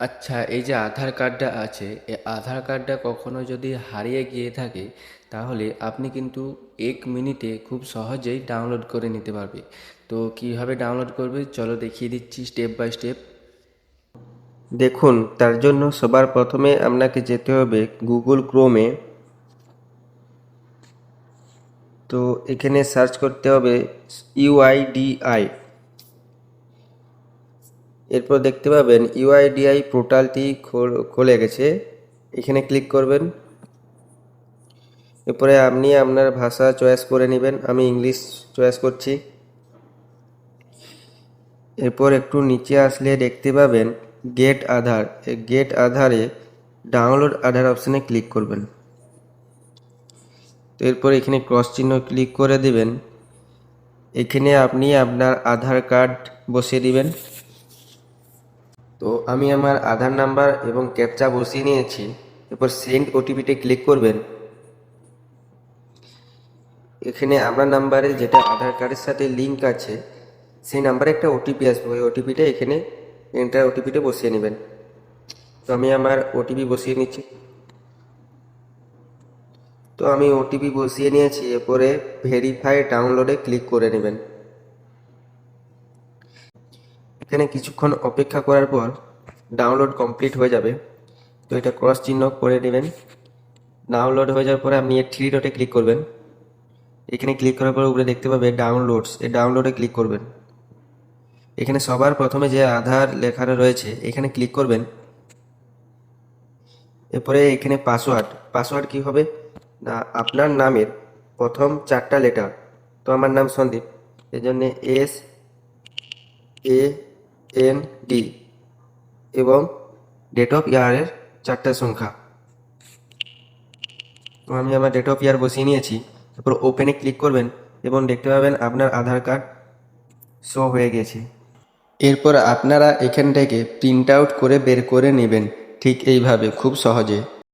আচ্ছা, এই যে আধার কার্ডটা আছে, এই আধার কার্ডটা কখনো যদি হারিয়ে গিয়ে থাকে, তাহলে আপনি কিন্তু 1 মিনিটে খুব সহজেই ডাউনলোড করে নিতে পারবে। তো কিভাবে ডাউনলোড করবে চলো দেখিয়ে দিচ্ছি স্টেপ বাই স্টেপ। দেখুন, তার জন্য সবার প্রথমে আপনাকে যেতে হবে গুগল ক্রোমে। তো এখানে সার্চ করতে হবে ইউআইডিআই। এরপর দেখতে পাবেন ইউআইডিআই পোর্টালটি খুলে গেছে। এখানে ক্লিক করবেন। এরপরে আপনি আপনার ভাষা চয়েস করে নেবেন। আমি ইংলিশ চয়েস করছি। এরপর একটু নিচে আসলে দেখতে পাবেন গেট আধার। এই গেট আধারে ডাউনলোড আধার অপশানে ক্লিক করবেন। তো এরপর এখানে ক্রস চিহ্ন ক্লিক করে দেবেন। এখানে আপনি আপনার আধার কার্ড বসিয়ে দিবেন। তো আমি আমার আধার নাম্বার এবং ক্যাপচা বসিয়ে নিয়েছি। এরপর সেন্ড ওটিপিতে ক্লিক করবেন। এখানে আপনার নাম্বারে যেটা আধার কার্ডের সাথে লিঙ্ক আছে সেই নাম্বারে একটা ওটিপি আসবে। ওই ওটিপিটা এখানে এন্টার ওটিপিটা বসিয়ে নেবেন। তো আমি আমার ওটিপি বসিয়ে নিচ্ছি। তো আমি ওটিপি বসিয়ে নিয়েছি। এরপরে ভেরিফাই ডাউনলোডে ক্লিক করে নেবেন। এখানে কিছুক্ষণ অপেক্ষা করার পর ডাউনলোড কমপ্লিট হয়ে যাবে। তো এটা ক্রস চিহ্ন করে নেবেন। ডাউনলোড হয়ে যাওয়ার পরে আপনি এই থ্রি ডটে ক্লিক করবেন। এখানে ক্লিক করার পর উপরে দেখতে পাবে ডাউনলোডস, এই ডাউনলোডে ক্লিক করবেন। এখানে সবার প্রথমে যে আধার লেখাটা রয়েছে এখানে ক্লিক করবেন। এরপরে এখানে পাসওয়ার্ড কি হবে না, আপনার নামের প্রথম 4টা লেটার। তো আমার নাম সন্দীপ, এই জন্যে SAND এবং ডেট অফ ইয়ারের 4টা সংখ্যা। তো আমি আমার ডেট অফ ইয়ার বসিয়ে নিয়েছি। তারপর ওপেনে ক্লিক করবেন এবং দেখতে পাবেন আপনার আধার কার্ড শো হয়ে গেছে। এরপর আপনারা এখান থেকে প্রিন্ট আউট করে বের করে নেবেন, ঠিক এইভাবে খুব সহজে।